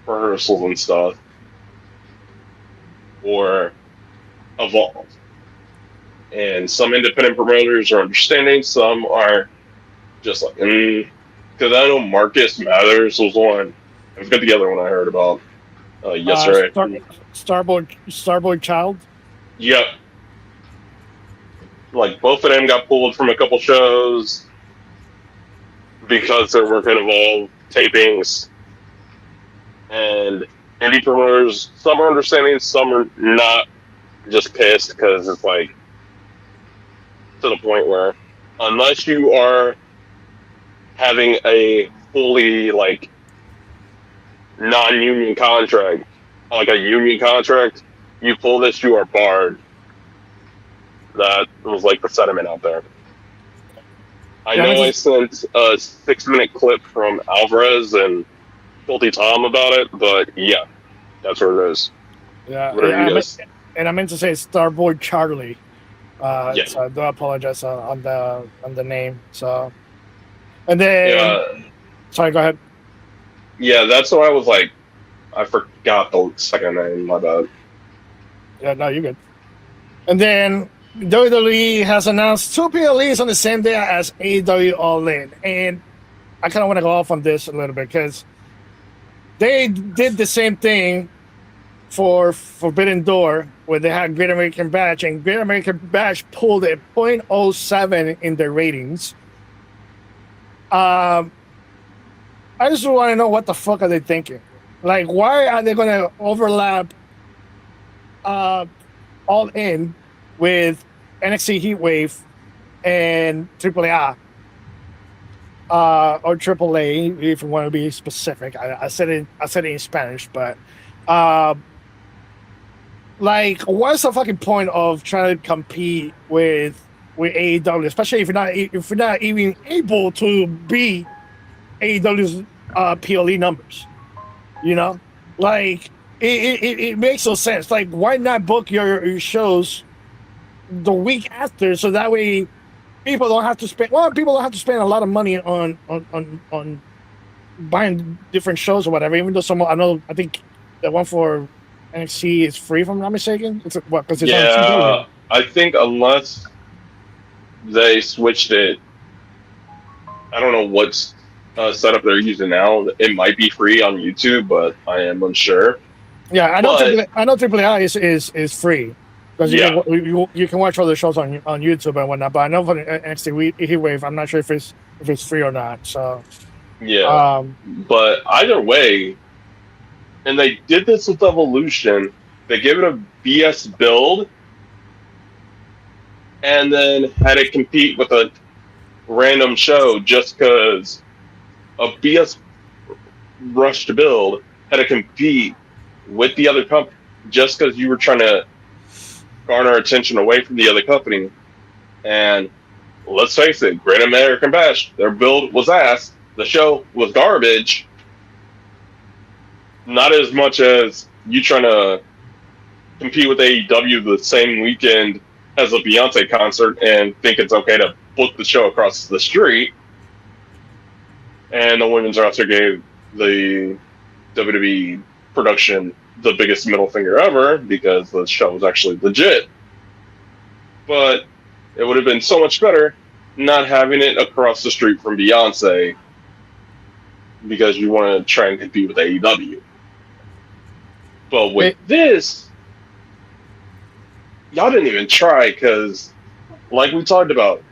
rehearsals and stuff, or Evolve. And some independent promoters are understanding, some are just like, because I know Marcus Mathers was one. I forgot the other one I heard about yesterday. Starboy Child. Yep. Like, both of them got pulled from a couple shows because they're working Evolve tapings. And indie promoters, some are understanding, some are not, just pissed because it's like to the point where unless you are having a fully like non-union contract, like a union contract, you pull this, you are barred. That was like the sentiment out there. I know I sent a 6-minute clip from Alvarez and Filthy Tom about it, but yeah, that's where it is. Yeah, and I meant to say Starboy Charlie. Yeah. So I do apologize on the name. So, and then sorry, go ahead. Yeah, that's why I was like, I forgot the second name. My bad. Yeah, no, you're good. And then WWE has announced 2 PLEs on the same day as AEW All In, and I kind of want to go off on this a little bit because they did the same thing for Forbidden Door, where they had Great American Bash, and Great American Bash pulled a 0.07 in their ratings. I just want to know what the fuck are they thinking? Like, why are they going to overlap All In with NXT Heatwave and AAA? Or AAA, if you want to be specific. I said it in Spanish, but like, what's the fucking point of trying to compete with AEW, especially if you're not even able to beat AEW's PLE numbers? You know, like it makes no sense. Like, why not book your shows the week after, so that way people don't have to spend a lot of money on buying different shows or whatever. Even though I think the one for NXT is free, if I'm not mistaken. It's on CW. I think unless they switched it, I don't know what's setup they're using now. It might be free on YouTube, but I am unsure. Yeah, I know AAA is free because you can watch all the shows on YouTube and whatnot. But I know for the NXT Heatwave, I'm not sure if it's free or not. So yeah, but either way. And they did this with Evolution. They gave it a BS build and then had it compete with a random show just because a BS rushed build had to compete with the other company just because you were trying to garner attention away from the other company. And let's face it, Great American Bash, their build was ass. The show was garbage. Not as much as you trying to compete with AEW the same weekend as a Beyonce concert and think it's okay to book the show across the street. And the women's roster gave the WWE production the biggest middle finger ever because the show was actually legit. But it would have been so much better not having it across the street from Beyonce because you want to try and compete with AEW. But with this, y'all didn't even try because, like we talked about,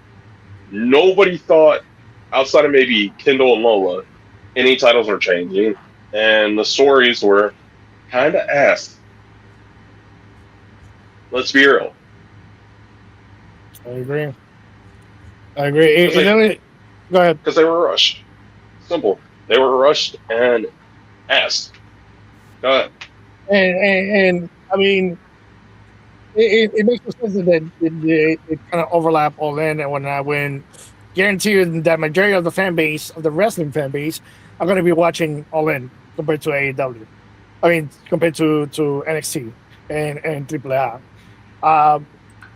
nobody thought, outside of maybe Kendall and Lola, any titles were changing, and the stories were kind of ass. Let's be real. I agree. Go ahead. Because they were rushed. Simple. They were rushed and asked. Go ahead. And I mean, it makes no sense that it kind of overlap all in and whatnot. When guarantee you that majority of the fan base of the wrestling fan base are going to be watching All In compared to AEW. I mean, compared to NXT and AAA.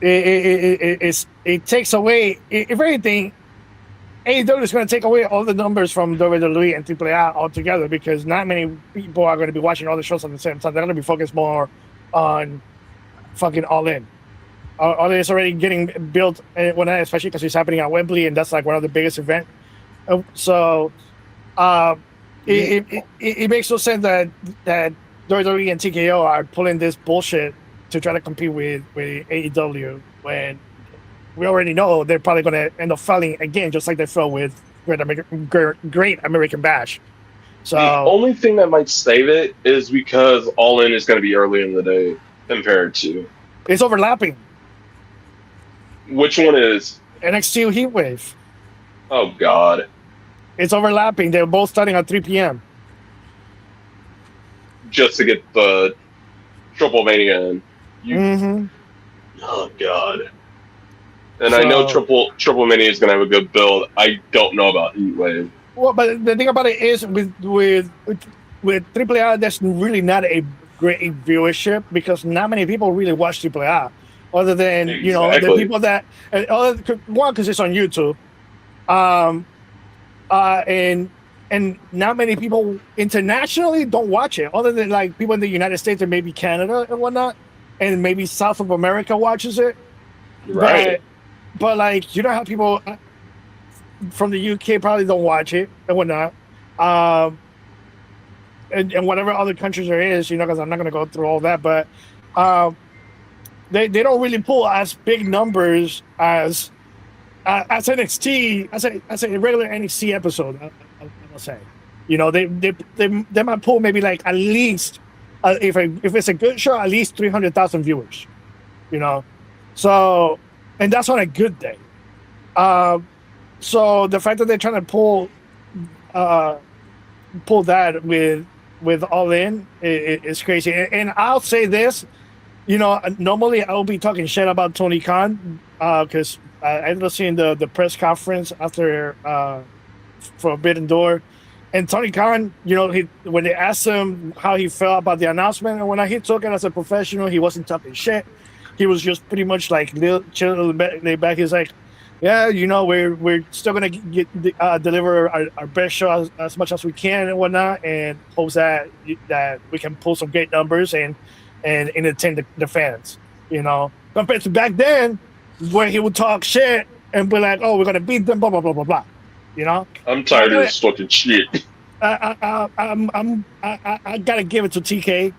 It takes away, if anything, AEW is going to take away all the numbers from WWE and AAA altogether because not many people are going to be watching all the shows at the same time. They're going to be focused more on fucking All In. All In is already getting built, especially because it's happening at Wembley, and that's like one of the biggest events. So it makes no sense that WWE and TKO are pulling this bullshit to try to compete with AEW when we already know they're probably going to end up failing again, just like they fell with Great American Bash. So the only thing that might save it is because All In is going to be early in the day compared to. It's overlapping. Which one is? NXT Heatwave. Oh, God. It's overlapping. They're both starting at 3 p.m. Just to get the Triple Mania in. Mm-hmm. Oh, God. And I know Triple Mania is going to have a good build. I don't know about Heatwave. Well, but the thing about it is with AAA, there's really not a great viewership because not many people really watch AAA, other than the people that one because it's on YouTube, and not many people internationally don't watch it, other than like people in the United States and maybe Canada and whatnot, and maybe South of America watches it, right? But like, you know how people from the UK probably don't watch it and whatnot, and whatever other countries there is, because I'm not going to go through all that, but they don't really pull as big numbers as NXT, as a regular NXT episode. I'll say, they might pull maybe like at least if it's a good show, at least 300,000 viewers, so. And that's on a good day. So the fact that they're trying to pull that with All In is crazy. And I'll say this, normally I'll be talking shit about Tony Khan because I ended up seeing the press conference after Forbidden Door, and Tony Khan, when they asked him how he felt about the announcement, and when he took it as a professional, he wasn't talking shit. He was just pretty much like chill, laid back. He's like, yeah, we're still gonna deliver our best show as much as we can and whatnot, and hopes that we can pull some great numbers and entertain the fans. Compared to back then, where he would talk shit and be like, oh, we're gonna beat them, blah blah blah blah blah. I'm tired of this fucking shit. I gotta give it to TK.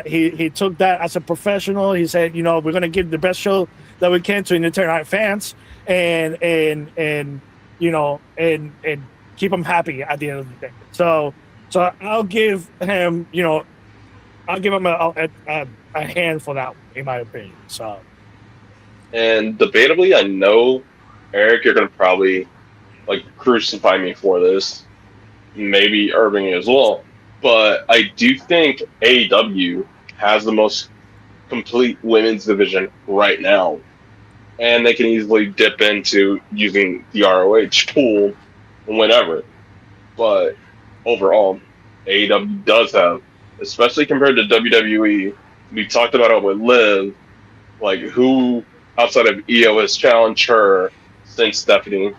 He took that as a professional. He said, we're gonna give the best show that we can to entertain our fans and keep them happy at the end of the day. So I'll give him, a hand for that one, in my opinion. So, and debatably, I know, Eric, you're gonna probably crucify me for this. Maybe Irving as well, but I do think AEW has the most complete women's division right now, and they can easily dip into using the ROH pool whenever. But overall, AEW does have, especially compared to WWE, we talked about it with Liv, who outside of Io has challenged her since Stephanie.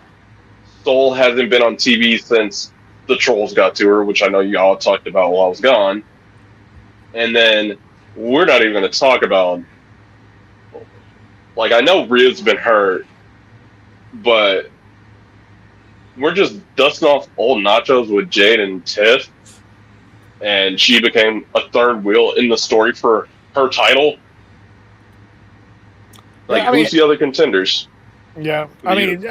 Soul hasn't been on TV since the trolls got to her, which I know you all talked about while I was gone. And then we're not even going to talk about, like, I know Rhea's been hurt, but we're just dusting off old nachos with Jade and Tiff, and she became a third wheel in the story for her title. Like, Yeah, I mean- who's the other contenders? Yeah, I mean,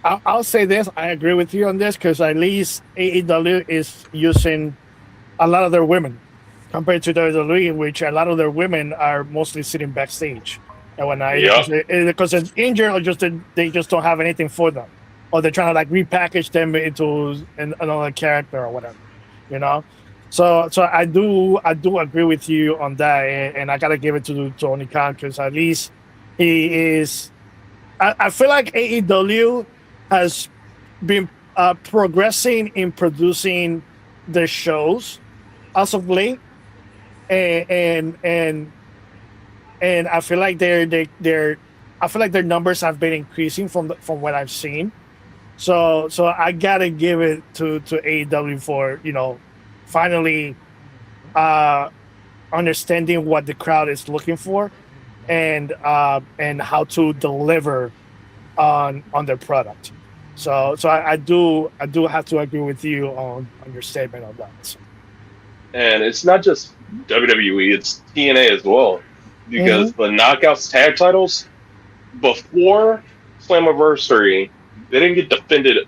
I'll say this. I agree with you on this because at least AEW is using a lot of their women compared to WWE, in which a lot of their women are mostly sitting backstage and whatnot. Yeah. Because they're injured or just they just don't have anything for them, or they're trying to like repackage them into another character or whatever, you know. So I do agree with you on that, and I gotta give it to Tony Khan because at least he is. I feel like AEW has been progressing in producing their shows as of late, and I feel like I feel like their numbers have been increasing from what I've seen. So I gotta give it to AEW for finally understanding what the crowd is looking for and how to deliver on their product. So I do have to agree with you on your statement on that. And it's not just WWE, it's TNA as well. Because the Knockouts tag titles, before Slammiversary, they didn't get defended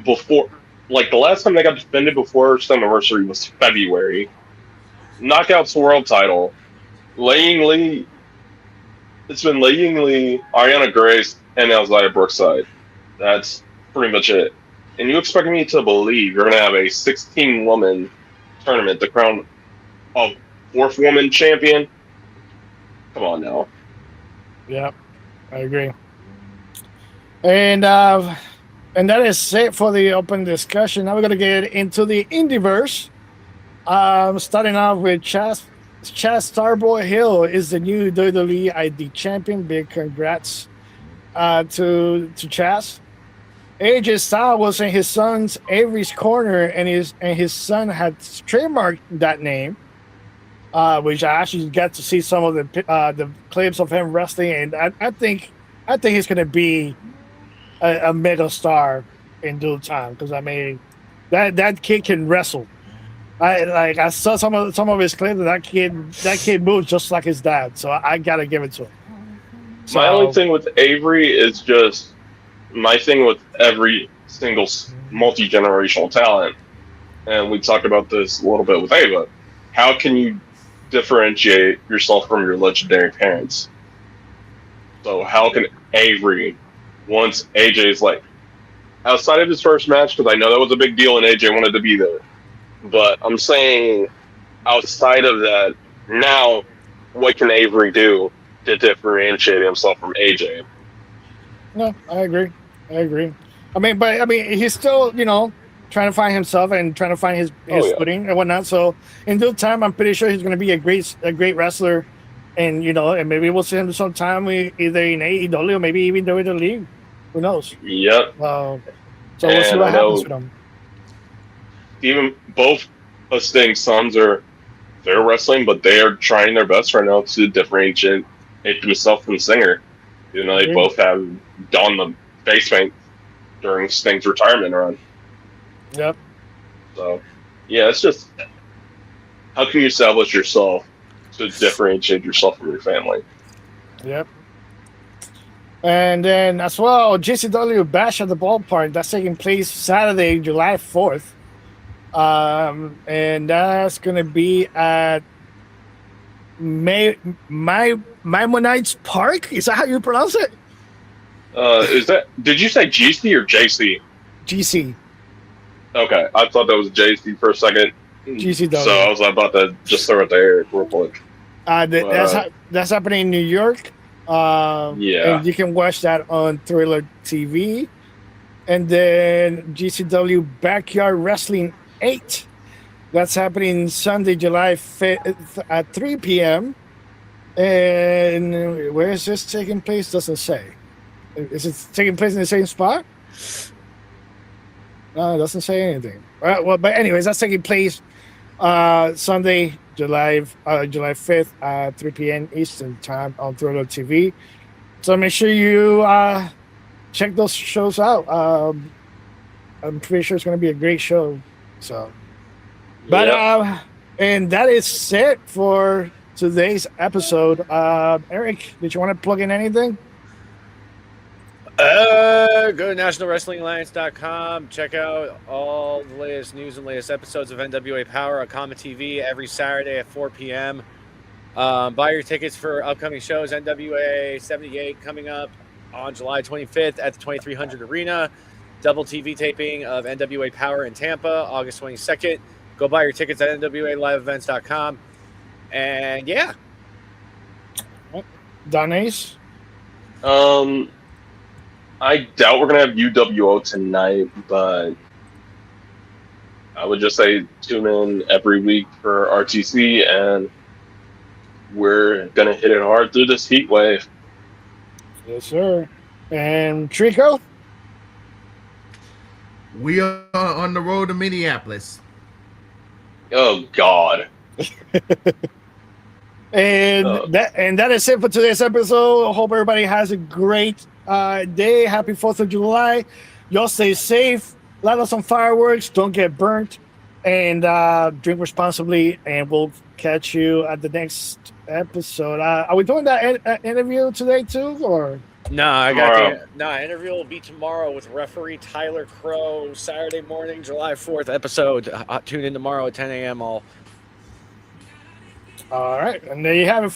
before. Like, the last time they got defended before Slammiversary was February. Knockouts world title. Laying Lee. It's been Laying Lee, Ariana Grace, and Elzaya Brookside. That's pretty much it. And you expect me to believe you're going to have a 16-woman tournament to crown a 4th woman champion? Come on now. Yeah, I agree. And that is it for the open discussion. Now we're gonna get into the Indieverse. Starting off with Chaz Starboy Hill is the new WWE ID champion. Big congrats to Chaz. AJ Styles was in his son's Avery's corner, and his son had trademarked that name. Which I actually got to see some of the clips of him wrestling, and I think he's gonna be a mega star in due time because I mean that kid can wrestle. I saw some of his clips, and that kid moves just like his dad. So I gotta give it to him. My only thing with Avery is just my thing with every single multi-generational talent, and we talked about this a little bit with Ava. How can you differentiate yourself from your legendary parents? So how can Avery, once AJ's like, outside of his first match, because I know that was a big deal and AJ wanted to be there, but I'm saying outside of that, now what can Avery do to differentiate himself from AJ? No, I agree. I mean, he's still, trying to find himself and trying to find his footing and whatnot. So in due time, I'm pretty sure he's going to be a great wrestler, and and maybe we'll see him sometime either in AEW or maybe even WWE. Who knows? Yep. So we'll see what happens with him. Even both of Sting's sons they're wrestling, but they are trying their best right now to differentiate themselves from Singer. They both have donned the face paint during Sting's retirement run. Yep. So, yeah, it's just how can you establish yourself to differentiate yourself from your family? Yep. And then as well, GCW Bash at the Ballpark, that's taking place Saturday, July 4th. And that's gonna be at Maimonides Park. Is that how you pronounce it? Did you say GC or JC? GC. Okay, I thought that was JC for a second. GCW. So I was about to just throw it there real quick. That's happening in New York. Yeah. And you can watch that on Thriller TV. And then GCW Backyard Wrestling 8. That's happening Sunday, July 5th at 3 p.m. And where is this taking place? Doesn't say. Is it taking place in the same spot? No, it doesn't say anything. Well, but anyways, that's taking place Sunday, July 5th at 3 p.m. Eastern time on Thriller TV. So make sure you check those shows out. I'm pretty sure it's going to be a great show. So, but Yeah. and that is it for today's episode. Eric, did you want to plug in anything? Go to nationalwrestlingalliance.com. Check out all the latest news and latest episodes of NWA Power on Comet TV every Saturday at 4 p.m. Buy your tickets for upcoming shows. NWA 78 coming up on July 25th at the 2300 Arena. Double TV taping of NWA Power in Tampa, August 22nd. Go buy your tickets at nwaliveevents.com. And yeah, Danese? I doubt we're gonna have UWO tonight, but I would just say tune in every week for RTC, and we're gonna hit it hard through this heat wave. Yes, sir. And Trico? We are on the road to Minneapolis. Oh God. And that is it for today's episode. I hope everybody has a great day. Happy 4th of July. Y'all stay safe. Light us some fireworks. Don't get burnt. And drink responsibly. And we'll catch you at the next episode. Are we doing that interview today too? Or interview will be tomorrow with referee Tyler Crow, Saturday morning, July 4th episode. Tune in tomorrow at 10 a.m. all right. And there you have it.